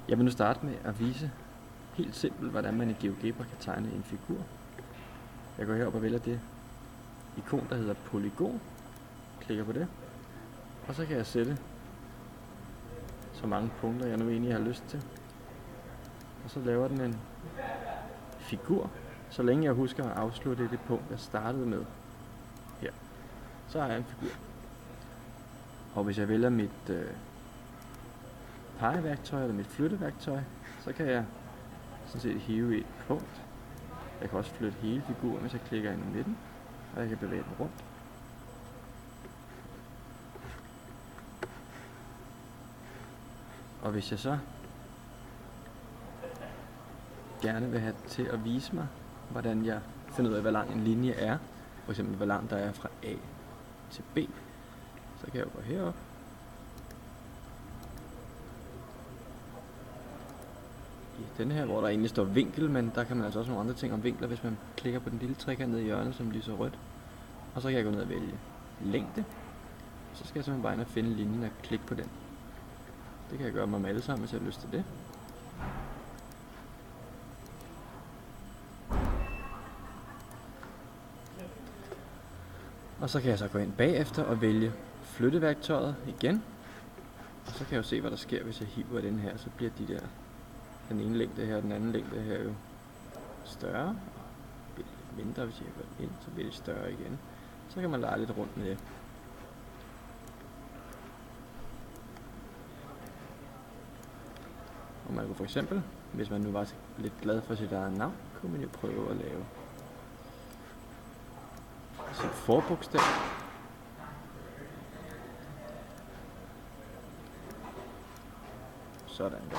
Jeg vil nu starte med at vise helt simpelt, hvordan man i GeoGebra kan tegne en figur. Jeg går herop og vælger det ikon, der hedder polygon. Klikker på det. Og så kan jeg sætte så mange punkter, jeg nu egentlig har lyst til. Og så laver den en figur, så længe jeg husker at afslutte det punkt, jeg startede med. Her. Så har jeg en figur. Og hvis jeg vælger mit pegeværktøj eller mit flytteværktøj, så kan jeg sådan set hive et punkt. Jeg kan også flytte hele figuren, hvis jeg klikker ind i midten, og jeg kan bevæge den rundt. Og hvis jeg så gerne vil have til at vise mig, hvordan jeg finder ud af, hvor lang en linje er, for eksempel hvor lang der er fra A til B, så kan jeg jo gå herop. I denne her, hvor der egentlig står vinkel, men der kan man altså også nogle andre ting om vinkler, hvis man klikker på den lille trekant nede i hjørnet, som lyser rødt. Og så kan jeg gå ned og vælge længde. Så skal jeg simpelthen bare ind og finde linjen og klikke på den. Det kan jeg gøre med alle sammen, hvis jeg har lyst til det. Og så kan jeg så gå ind bagefter og vælge flytteværktøjet igen. Og så kan jeg jo se, hvad der sker, hvis jeg hiver den her. Så bliver den ene længde her og den anden længde her jo større. Og mindre, hvis jeg går ind, så bliver det større igen. Så kan man lege lidt rundt med det. Og man kunne for eksempel, hvis man nu var lidt glad for sit eget navn, kunne man jo prøve at lave sit forbogstav. Sådan der.